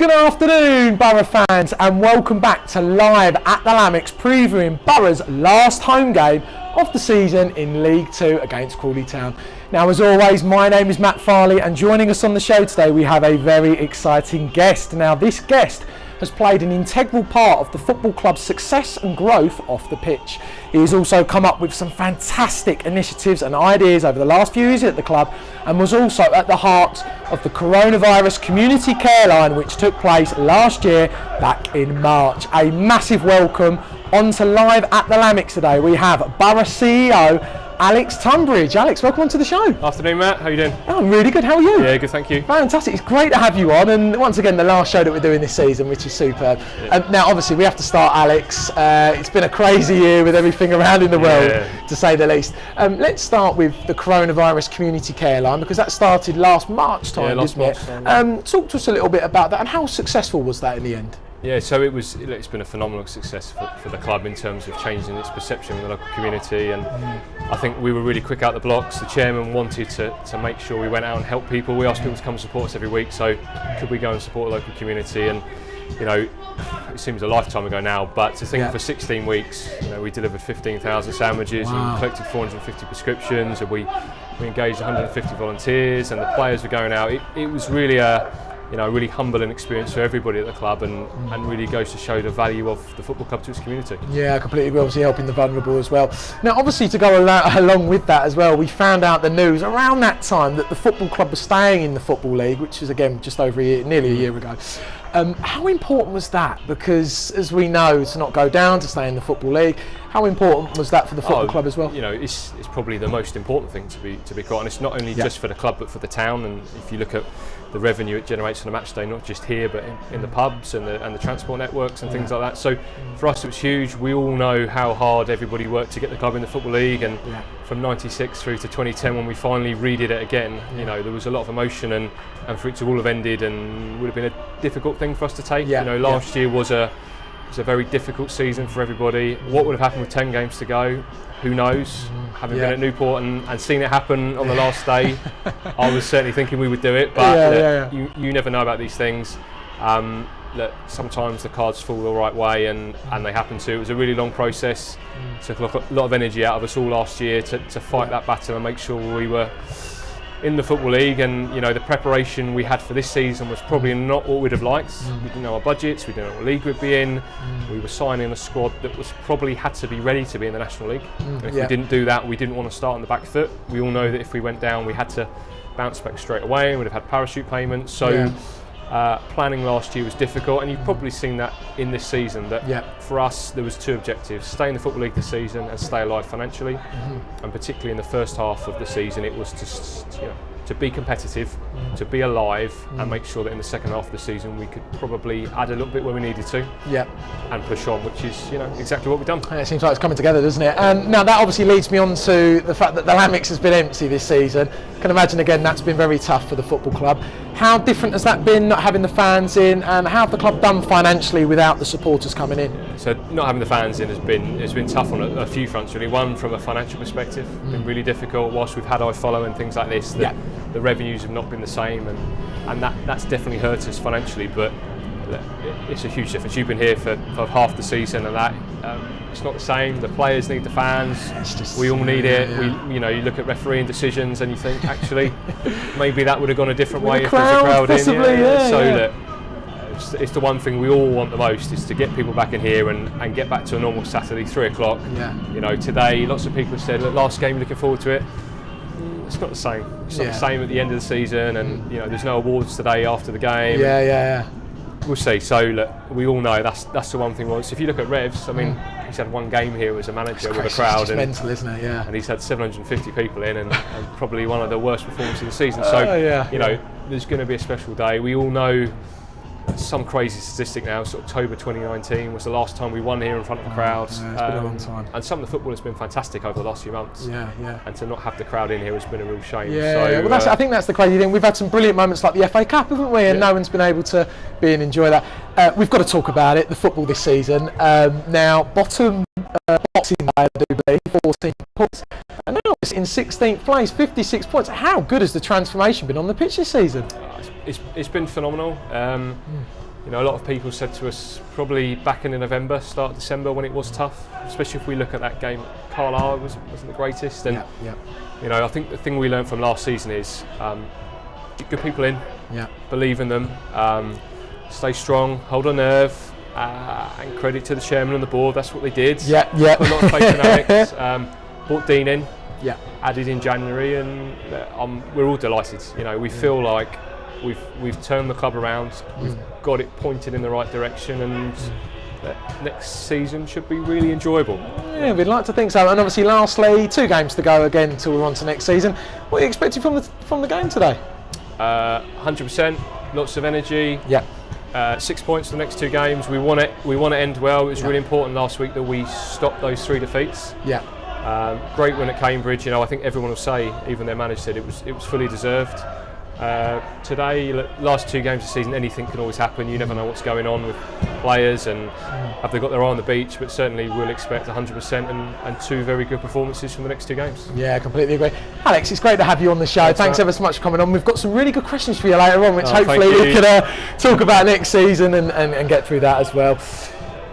Good afternoon, Borough fans, and welcome back to Live at the Lamex, previewing Borough's last home game of the season in League 2 against Crawley Town. Now, as always, my name is Matt Farley, and joining us on the show today we have a very exciting guest. Now, this guest has played an integral part of the football club's success and growth off the pitch. He has also come up with some fantastic initiatives and ideas over the last few years at the club, and was also at the heart of the coronavirus community care line, which took place last year back in March. A massive welcome onto Live at the Lamex today. We have Borough CEO Alex Tunbridge. Alex, welcome onto the show. Afternoon, Matt. How are you doing? Oh, I'm really good. How are you? Yeah, good, thank you. Fantastic. It's great to have you on, and once again, the last show that we're doing this season, which is superb. Yeah. Now, obviously, we have to start, Alex. It's been a crazy year with everything around in the world, to say the least. Let's start with the coronavirus community care line, because that started last March time, didn't it? Talk to us a little bit about that, and how successful was that in the end? Yeah, so it's been a phenomenal success for the club in terms of changing its perception in the local community, and I think we were really quick out the blocks. The chairman wanted to make sure we went out and helped people. We asked people to come and support us every week, so could we go and support the local community? And you know, it seems a lifetime ago now, but to think for 16 weeks, you know, we delivered 15,000 sandwiches, and we collected 450 prescriptions, and we engaged 150 volunteers, and the players were going out. It was really a really humbling experience for everybody at the club, and really goes to show the value of the football club to its community. Yeah, I completely agree. Obviously helping the vulnerable as well. Now, obviously, to go along with that as well, we found out the news around that time that the football club was staying in the Football League, which is again just over nearly a year ago. How important was that? Because as we know, to not go down, to stay in the Football League, how important was that for the football club as well? You know, it's probably the most important thing to be quite honest, not only just for the club but for the town. And if you look at the revenue it generates on a match day, not just here but in the pubs and the transport networks and things like that. So for us it was huge. We all know how hard everybody worked to get the club in the Football League, and from 96 through to 2010 when we finally redid it again, you know, there was a lot of emotion, and for it to all have ended and would have been a difficult thing for us to take. You know, last year was a very difficult season for everybody. What would have happened with 10 games to go? Who knows? Having been at Newport and seen it happen on the last day, I was certainly thinking we would do it, but you never know about these things. That sometimes the cards fall the right way, and they happen to. It was a really long process. Took a lot of energy out of us all last year to fight that battle and make sure we were in the Football League. And you know, the preparation we had for this season was probably not what we'd have liked. We didn't know our budgets, we didn't know what league we'd be in. We were signing a squad that was probably had to be ready to be in the National League. And if we didn't do that, we didn't want to start on the back foot. We all know that if we went down, we had to bounce back straight away, and we'd have had parachute payments. So planning last year was difficult, and you've probably seen that in this season, that for us there was two objectives: stay in the Football League this season and stay alive financially. And particularly in the first half of the season, it was to be competitive, to be alive, and make sure that in the second half of the season we could probably add a little bit where we needed to, and push on, which is exactly what we've done. It seems like it's coming together, doesn't it? And now that obviously leads me on to the fact that the Lamex has been empty this season. I can imagine again that's been very tough for the football club. How different has that been, not having the fans in, and how have the club done financially without the supporters coming in? So not having the fans in has been tough on a few fronts really. One, from a financial perspective, been really difficult. Whilst we've had iFollow and things like this, the revenues have not been the same, and that's definitely hurt us financially. But it's a huge difference. You've been here for half the season, and that it's not the same. The players need the fans. We all need it. You look at refereeing decisions and you think, actually, maybe that would have gone a different way if there's a crowd in. It's the one thing we all want the most, is to get people back in here and get back to a normal Saturday 3 o'clock. You know, today lots of people have said, look, last game, looking forward to it. It's not the same. It's not the same at the end of the season, and you know, there's no awards today after the game. We'll see. So look, we all know that's the one thing. If you look at Revs, I mean, he's had one game here as a manager with a crowd, and mental, isn't it? And he's had 750 people in, and probably one of the worst performances of the season. So you know, there's going to be a special day. We all know some crazy statistic now. So October 2019 was the last time we won here in front of a crowd. It's been a long time. And some of the football has been fantastic over the last few months. And to not have the crowd in here has been a real shame. Well, I think that's the crazy thing. We've had some brilliant moments like the FA Cup, haven't we? And no one's been able to be and enjoy that. We've got to talk about it, the football this season. Now, bottom Boxing Day, I do believe, 14 points. And now in 16th place, 56 points. How good has the transformation been on the pitch this season? It's been phenomenal. You know, a lot of people said to us probably back in November, start of December, when it was tough, especially if we look at that game. Carlisle wasn't the greatest, and you know, I think the thing we learned from last season is get good people in, believe in them, stay strong, hold on nerve, and credit to the chairman and the board. That's what they did. Put a lot of faith in Alex. Brought Dean in. Added in January, and we're all delighted. You know, we feel like we've turned the club around. We've got it pointed in the right direction, and next season should be really enjoyable. Yeah, we'd like to think so. And obviously, lastly, 2 games to go again until we're on to next season. What are you expecting from the game today? 100%. Lots of energy. 6 points for the next 2 games. We want to end well. It was really important last week that we stopped those 3 defeats. Great win at Cambridge. You know, I think everyone will say, even their manager said it was fully deserved. Today, last 2 games of the season, anything can always happen. You never know what's going on with players and have they got their eye on the beach. But certainly, we'll expect 100% and 2 very good performances from the next 2 games. Yeah, completely agree. Alex, it's great to have you on the show. Thanks ever so much for coming on. We've got some really good questions for you later on, which hopefully we can talk about next season and get through that as well.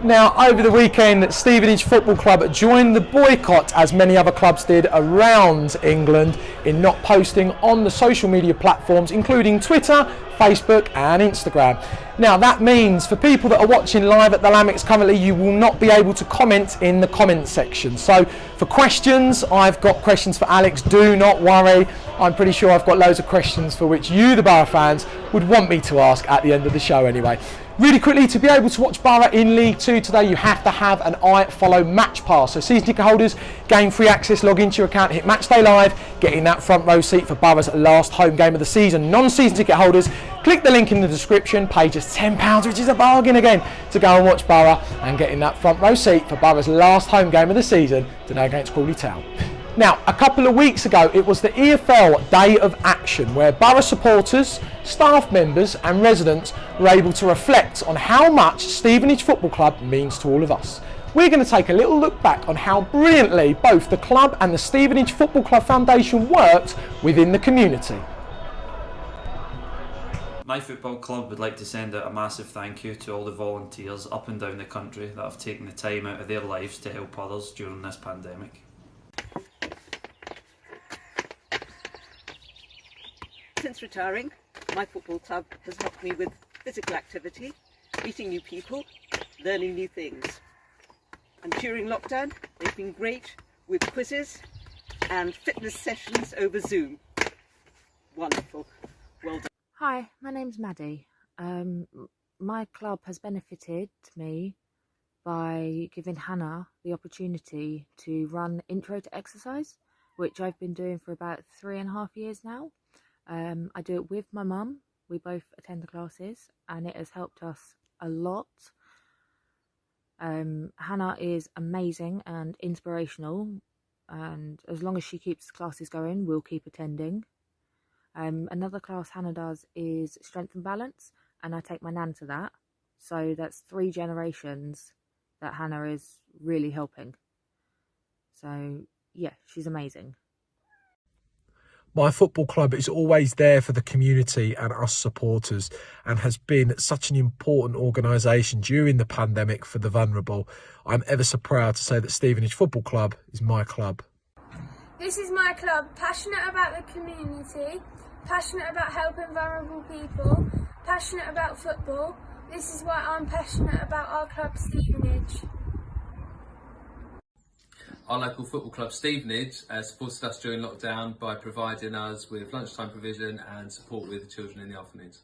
Now, over the weekend, Stevenage Football Club joined the boycott, as many other clubs did around England, in not posting on the social media platforms, including Twitter, Facebook and Instagram. Now, that means for people that are watching live at the Lamex currently, you will not be able to comment in the comment section. So, for questions, I've got questions for Alex. Do not worry. I'm pretty sure I've got loads of questions for which you, the Borough fans, would want me to ask at the end of the show anyway. Really quickly, to be able to watch Borough in League 2 today, you have to have an iFollow Match Pass. So season ticket holders gain free access, log into your account, hit Matchday Live, getting that front row seat for Borough's last home game of the season. Non-season ticket holders, click the link in the description, pay just £10, which is a bargain again, to go and watch Borough and getting that front row seat for Borough's last home game of the season today against Crawley Town. Now, a couple of weeks ago, it was the EFL Day of Action, where Borough supporters, staff members and residents were able to reflect on how much Stevenage Football Club means to all of us. We're going to take a little look back on how brilliantly both the club and the Stevenage Football Club Foundation worked within the community. My football club would like to send out a massive thank you to all the volunteers up and down the country that have taken the time out of their lives to help others during this pandemic. Since retiring, my football club has helped me with physical activity, meeting new people, learning new things. And during lockdown, they've been great with quizzes and fitness sessions over Zoom. Wonderful. Well done. Hi, my name's Maddie. My club has benefited me by giving Hannah the opportunity to run Intro to Exercise, which I've been doing for about 3.5 years now. I do it with my mum. We both attend the classes and it has helped us a lot. Hannah is amazing and inspirational, and as long as she keeps the classes going, we'll keep attending. Another class Hannah does is Strength and Balance, and I take my nan to that. So that's 3 generations that Hannah is really helping. So yeah, she's amazing. My football club is always there for the community and us supporters, and has been such an important organisation during the pandemic for the vulnerable. I'm ever so proud to say that Stevenage Football Club is my club. This is my club, passionate about the community, passionate about helping vulnerable people, passionate about football. This is why I'm passionate about our club, Stevenage. Our local football club, Stevenage, supported us during lockdown by providing us with lunchtime provision and support with the children in the orphanage.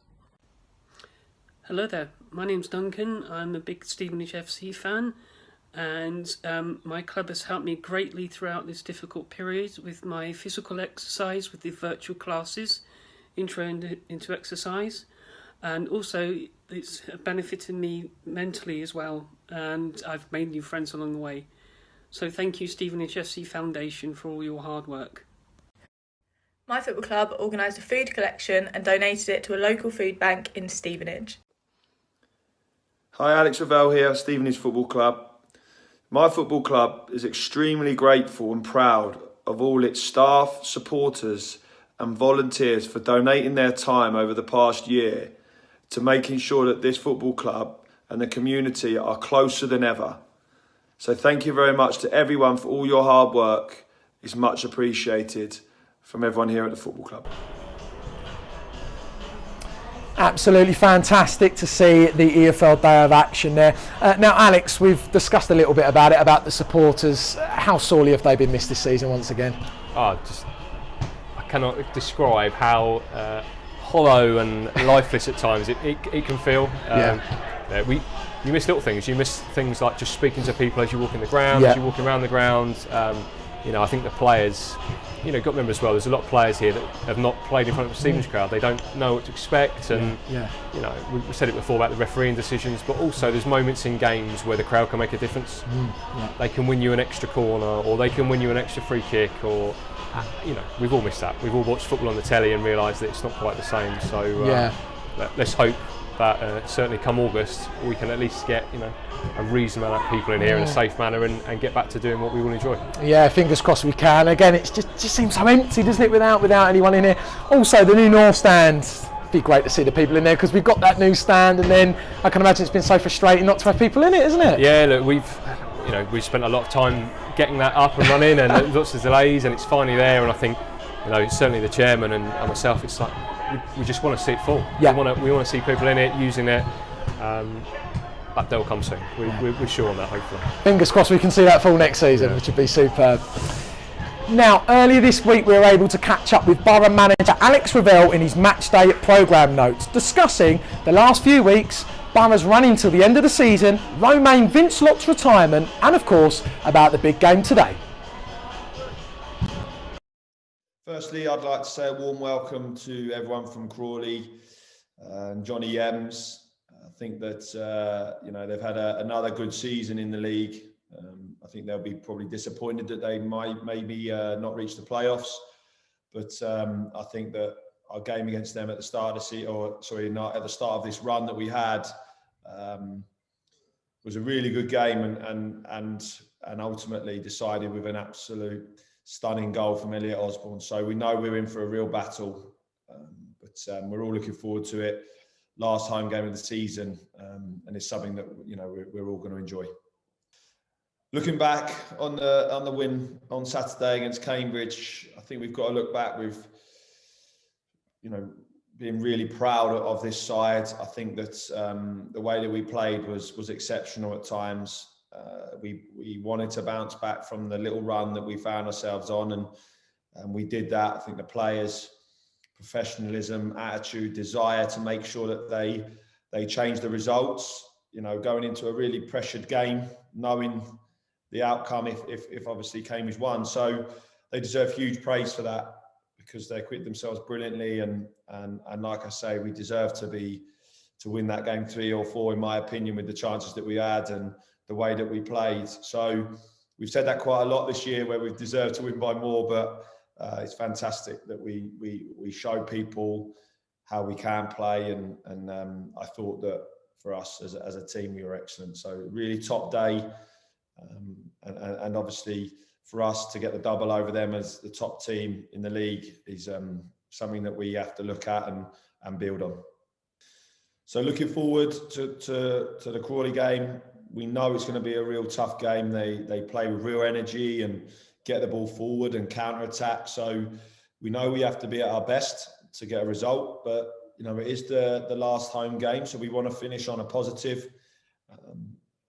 Hello there, my name's Duncan. I'm a big Stevenage FC fan, and my club has helped me greatly throughout this difficult period with my physical exercise, with the virtual classes, Intro into Exercise, and also it's benefited me mentally as well, and I've made new friends along the way. So thank you, Stevenage FC Foundation, for all your hard work. My football club organised a food collection and donated it to a local food bank in Stevenage. Hi, Alex Ravel here, Stevenage Football Club. My football club is extremely grateful and proud of all its staff, supporters and volunteers for donating their time over the past year to making sure that this football club and the community are closer than ever. So thank you very much to everyone for all your hard work. It's much appreciated from everyone here at the football club. Absolutely fantastic to see the EFL Day of Action there. Now, Alex, we've discussed a little bit about it, about the supporters. How sorely have they been missed this season once again? I cannot describe how hollow and lifeless at times it can feel. You miss little things. You miss things like just speaking to people as you walk in the ground, as you're walking around the ground. I think the players, got to remember as well, there's a lot of players here that have not played in front of a Stevenage crowd. They don't know what to expect, and we said it before about the refereeing decisions, but also there's moments in games where the crowd can make a difference. They can win you an extra corner, or they can win you an extra free kick, or we've all missed that. We've all watched football on the telly and realised that it's not quite the same. So let's hope that certainly come August we can at least get a reasonable amount of people in here in a safe manner and get back to doing what we all enjoy. Yeah, fingers crossed we can. Again, it just seems so empty, doesn't it, without anyone in here. Also, the new North Stand. It'd be great to see the people in there because we've got that new stand, and then I can imagine it's been so frustrating not to have people in it, isn't it? Yeah, look, we've spent a lot of time getting that up and running, and lots of delays, and it's finally there. And I think certainly the chairman and myself, it's like we just want to see it full. We want to see people in it, using it. But they'll come soon. We're sure on that, hopefully. Fingers crossed we can see that full next season, which would be superb. Now, earlier this week we were able to catch up with Borough manager Alex Revell in his match day programme notes, discussing the last few weeks, Borough's running till the end of the season, Romain Vincelott's retirement, and of course about the big game today. Firstly, I'd like to say a warm welcome to everyone from Crawley and Johnny Ems. I think that they've had another good season in the league. I think they'll be probably disappointed that they might maybe not reach the playoffs, but I think that our game against them at the start of at the start of this run that we had was a really good game, and ultimately decided with an absolute stunning goal from Elliot Osborne. So we know we're in for a real battle, but we're all looking forward to it. Last home game of the season, and it's something that we're all going to enjoy. Looking back on the win on Saturday against Cambridge, I think we've got to look back with being really proud of this side. I think that the way that we played was exceptional at times. We wanted to bounce back from the little run that we found ourselves on, and we did that. I think the players, professionalism, attitude, desire to make sure that they change the results, going into a really pressured game, knowing the outcome if obviously Cambridge won. So they deserve huge praise for that, because they acquitted themselves brilliantly, and like I say, we deserve to win that game 3 or 4, in my opinion, with the chances that we had and the way that we played. So we've said that quite a lot this year, where we've deserved to win by more, but it's fantastic that we show people how we can play, and I thought that for us as a team we were excellent. So really top day, and obviously for us to get the double over them as the top team in the league is something that we have to look at and build on. So looking forward to the Crawley game. We know it's going to be a real tough game. They play with real energy and get the ball forward and counter-attack. So we know we have to be at our best to get a result, but it is the last home game, so we want to finish on a positive.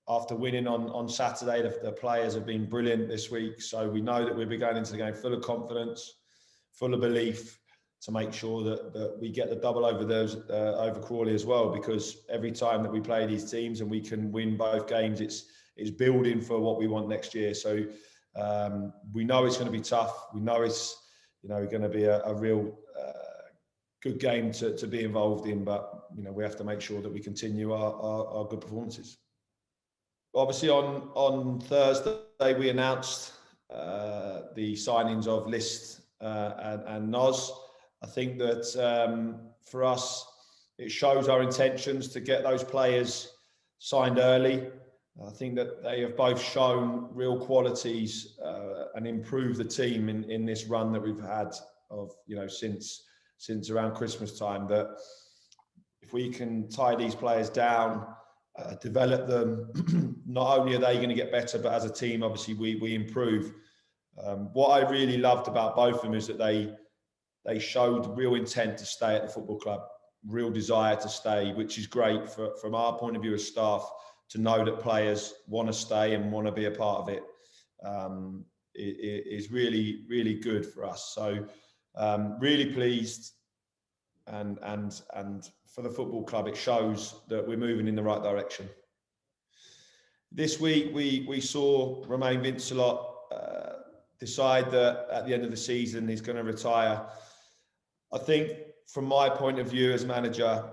After winning on Saturday, the players have been brilliant this week, so we know that we'll be going into the game full of confidence, full of belief, to make sure that we get the double over Crawley as well, because every time that we play these teams and we can win both games, it's building for what we want next year. So we know it's going to be tough. We know it's going to be a real good game to be involved in, but we have to make sure that we continue our good performances. Obviously, on Thursday we announced the signings of List and Noz. I think that for us, it shows our intentions to get those players signed early. I think that they have both shown real qualities and improved the team in this run that we've had of, since around Christmas time. That if we can tie these players down, develop them, not only are they going to get better, but as a team, obviously we improve. What I really loved about both of them is that they showed real intent to stay at the football club, real desire to stay, which is great from our point of view as staff, to know that players want to stay and want to be a part of it. It is really, really good for us. So really pleased, and for the football club, it shows that we're moving in the right direction. This week we saw Romain Vincelot decide that at the end of the season he's going to retire. I think from my point of view as manager,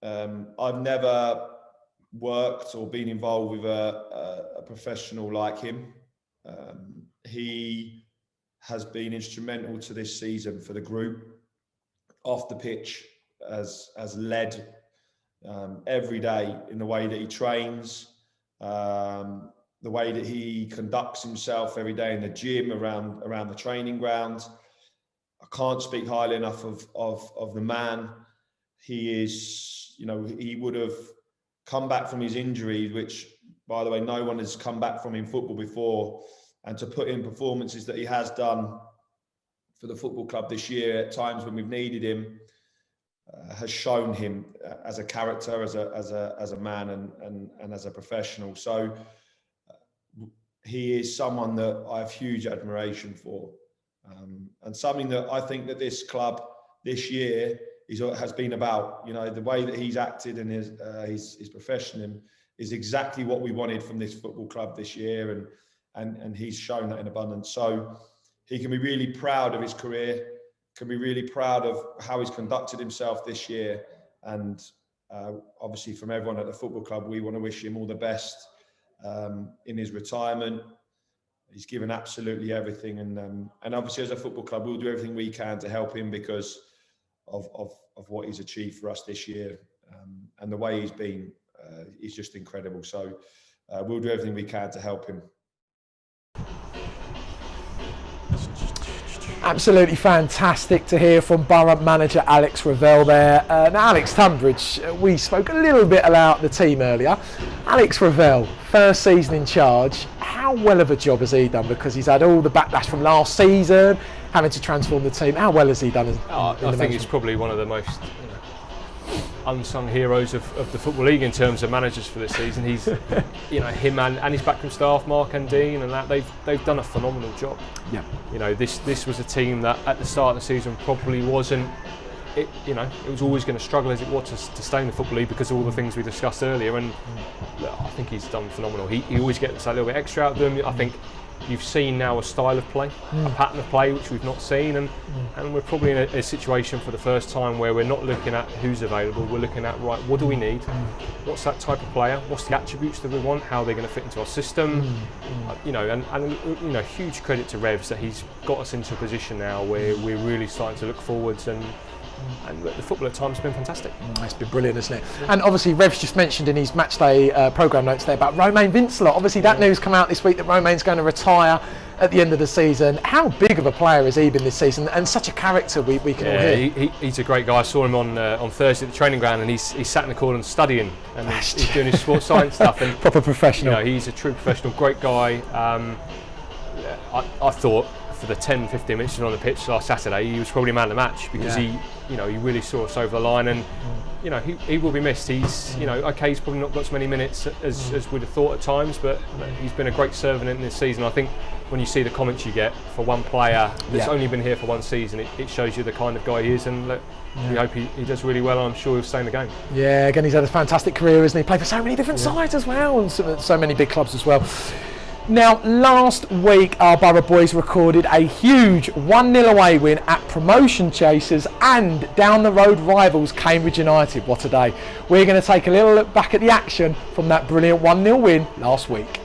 I've never worked or been involved with a professional like him. He has been instrumental to this season for the group. Off the pitch, has led every day in the way that he trains, the way that he conducts himself every day in the gym, around the training ground. I can't speak highly enough of the man. He is, he would have come back from his injury, which, by the way, no one has come back from in football before, and to put in performances that he has done for the football club this year at times when we've needed him, has shown him as a character, as a man, and as a professional. So he is someone that I have huge admiration for, and something that I think that this club this year has been about. The way that he's acted and his profession is exactly what we wanted from this football club this year, and he's shown that in abundance. So he can be really proud of his career, can be really proud of how he's conducted himself this year, and obviously from everyone at the football club, we want to wish him all the best in his retirement. He's given absolutely everything, and obviously as a football club, we'll do everything we can to help him because of what he's achieved for us this year, and the way he's been is just incredible. So we'll do everything we can to help him. Absolutely fantastic to hear from Borough manager Alex Ravel there. Now, Alex Tunbridge, we spoke a little bit about the team earlier. Alex Ravel, first season in charge. How well of a job has he done? Because he's had all the backlash from last season, having to transform the team. How well has he done? I think he's probably one of the most unsung heroes of the Football League in terms of managers for this season. He's, him and his backroom staff, Mark and Dean, and that they've done a phenomenal job. Yeah. This was a team that at the start of the season probably wasn't. It was always going to struggle as it was to stay in the Football League because of all the things we discussed earlier. And I think he's done phenomenal. He always gets a little bit extra out of them. I think you've seen now a style of play, a pattern of play which we've not seen, and we're probably in a situation for the first time where we're not looking at who's available. We're looking at, right, what do we need? What's that type of player? What's the attributes that we want? How are they going to fit into our system? And huge credit to Revs that he's got us into a position now where we're really starting to look forwards, and the football at times has been fantastic. It's been brilliant, isn't it? And obviously Rev's just mentioned in his matchday programme notes there about Romain Vincelot. Obviously that news come out this week that Romain's going to retire at the end of the season. How big of a player has he been this season, and such a character we can all hear? He's a great guy. I saw him on Thursday at the training ground, and he's sat in the corner and studying, and he's doing his sports science stuff. And proper professional. He's a true professional, great guy. I thought for the 10-15 minutes on the pitch last Saturday, he was probably man of the match because he really saw us over the line, and he will be missed. He's he's probably not got as many minutes as we'd have thought at times, but he's been a great servant in this season. I think when you see the comments you get for one player that's only been here for one season, it shows you the kind of guy he is, and we hope he does really well, and I'm sure he'll stay in the game. Yeah, again, he's had a fantastic career, isn't he? Played for so many different sides as well, and so many big clubs as well. Now, last week our Borough boys recorded a huge 1-0 away win at promotion chasers and down the road rivals Cambridge United. What a day. We're going to take a little look back at the action from that brilliant 1-0 win last week.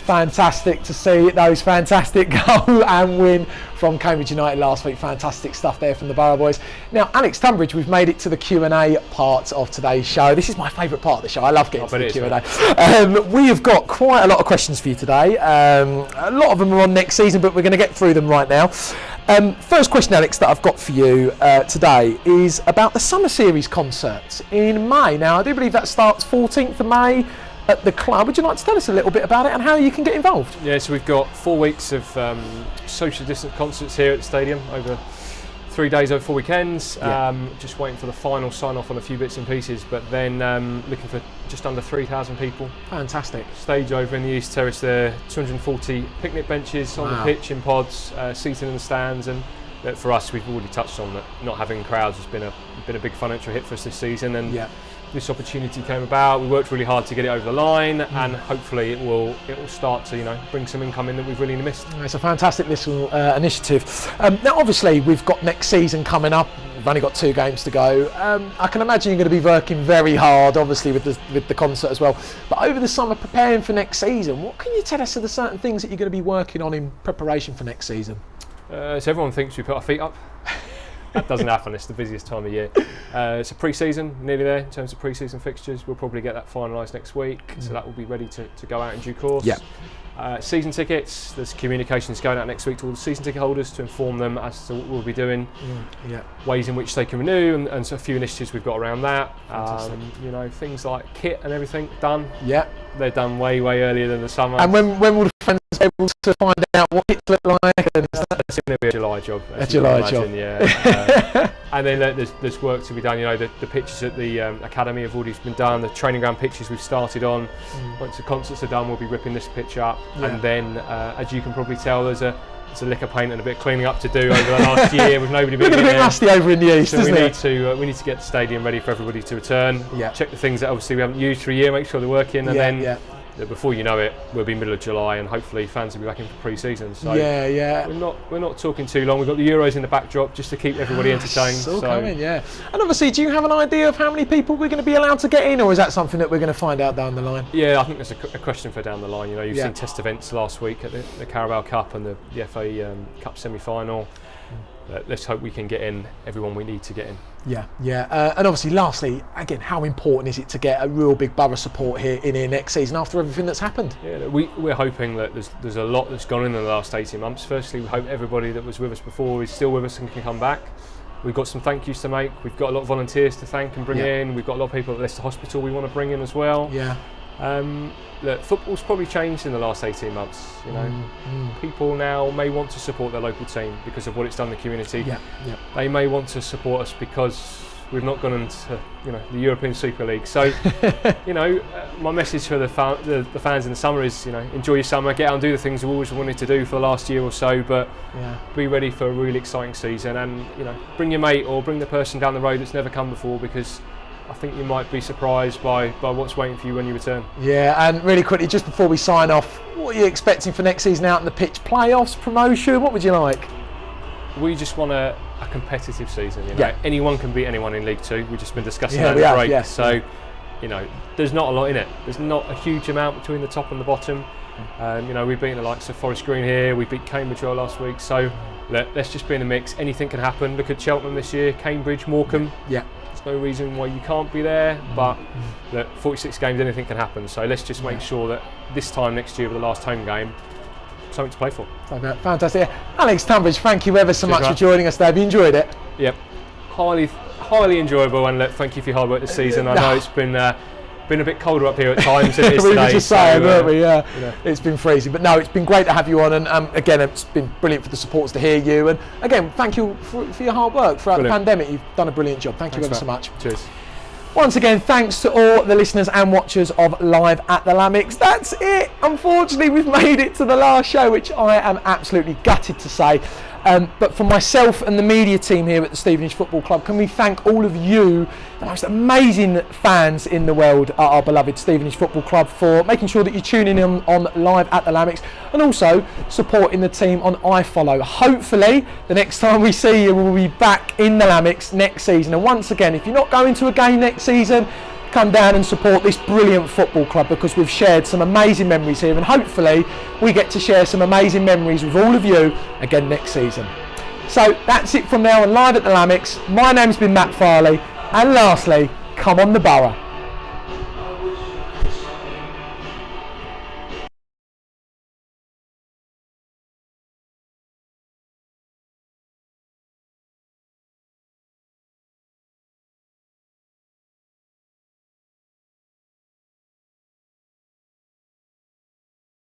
Fantastic to see those fantastic goal and win from Cambridge United last week. Fantastic stuff there from the Borough boys. Now, Alex Tunbridge, we've made it to the Q&A part of today's show. This is my favourite part of the show. I love getting to the Q&A. We have got quite a lot of questions for you today. A lot of them are on next season, but we're going to get through them right now. First question, Alex, that I've got for you today is about the Summer Series concerts in May. Now, I do believe that starts 14th of May at the club. Would you like to tell us a little bit about it and how you can get involved? Yeah, so we've got 4 weeks of social distance concerts here at the stadium over 3 days over 4 weekends. Just waiting for the final sign off on a few bits and pieces, but then looking for just under 3,000 people. Fantastic. Stage over in the East Terrace there, 240 picnic benches on the pitch in pods, seating in the stands, and for us, we've already touched on that not having crowds has been a big financial hit for us this season, and this opportunity came about. We worked really hard to get it over the line, and hopefully it will start to bring some income in that we've really missed. It's a fantastic little initiative. Now, obviously, we've got next season coming up. We've only got 2 games to go. I can imagine you're going to be working very hard, obviously, with the concert as well. But over the summer, preparing for next season, what can you tell us of the certain things that you're going to be working on in preparation for next season? So everyone thinks we put our feet up. That doesn't happen. It's the busiest time of year. It's a pre-season, nearly there in terms of pre-season fixtures. We'll probably get that finalised next week, so that will be ready to go out in due course. Season tickets, there's communications going out next week to all the season ticket holders to inform them as to what we'll be doing, ways in which they can renew, and so a few initiatives we've got around that. Things like kit and everything done. They're done way earlier than the summer. And when will the fans be able to find out what kits look like? And it's going to be a July job. A July job. And then there's work to be done. The pitches at the academy have already been done. The training ground pitches we've started on. Once the concerts are done, we'll be ripping this pitch up. And then, as you can probably tell, there's a lick of paint and a bit of cleaning up to do over the last year with nobody being in there. A bit rusty over in the East, so isn't we need to get the stadium ready for everybody to return. Check the things that obviously we haven't used for a year, make sure they're working, and then before you know it, we'll be middle of July, and hopefully fans will be back in for pre-season. So we're not talking too long. We've got the Euros in the backdrop just to keep everybody entertained. Still coming, And obviously, do you have an idea of how many people we're going to be allowed to get in, or is that something that we're going to find out down the line? Yeah, I think there's a question for down the line. You've seen test events last week at the Carabao Cup and the FA Cup semi-final. Let's hope we can get in everyone we need to get in. And obviously, lastly, again, how important is it to get a real big Borough support here next season after everything that's happened? We're hoping that there's a lot that's gone in the last 18 months. Firstly, we hope everybody that was with us before is still with us and can come back. We've got some thank yous to make. We've got a lot of volunteers to thank and bring in. We've got a lot of people at Leicester Hospital we want to bring in as well. Football's probably changed in the last 18 months. People now may want to support their local team because of what it's done in the community. They may want to support us because we've not gone into the European Super League. So my message for the fans in the summer is enjoy your summer, get out and do the things we've always wanted to do for the last year or so, but be ready for a really exciting season, and bring your mate or bring the person down the road that's never come before, because I think you might be surprised by what's waiting for you when you return. And really quickly, just before we sign off, what are you expecting for next season out in the pitch? Playoffs, promotion, what would you like? We just want a competitive season. Anyone can beat anyone in League Two. We've just been discussing that at the break. So, there's not a lot in it. There's not a huge amount between the top and the bottom. We've beaten the likes of Forest Green here. We beat Cambridge well last week. So, let's just be in the mix. Anything can happen. Look at Cheltenham this year, Cambridge, Morecambe. There's no reason why you can't be there, but 46 games, anything can happen. So let's just make sure that this time next year, with the last home game, something to play for. Fantastic. Alex Tunbridge, thank you ever so much for joining us there. Have you enjoyed it? Highly enjoyable, and thank you for your hard work this season. I know it's been a bit colder up here at times than it is we today. were just saying, weren't we? It's been freezing, but no, it's been great to have you on, and again, it's been brilliant for the supporters to hear you, and again, thank you for your hard work throughout the pandemic. You've done a brilliant job. Thank you ever so much. Cheers. Once again, thanks to all the listeners and watchers of Live at the Lamex. That's it. Unfortunately, we've made it to the last show, which I am absolutely gutted to say. But for myself and the media team here at the Stevenage Football Club, can we thank all of you, the most amazing fans in the world at our beloved Stevenage Football Club, for making sure that you're tuning in on Live at the Lamex, and also supporting the team on iFollow. Hopefully, the next time we see you, we'll be back in the Lamex next season. And once again, if you're not going to a game next season, come down and support this brilliant football club, because we've shared some amazing memories here, and hopefully we get to share some amazing memories with all of you again next season. So that's it from now on Live at the Lamex. My name's been Matt Farley, and lastly, come on the Borough.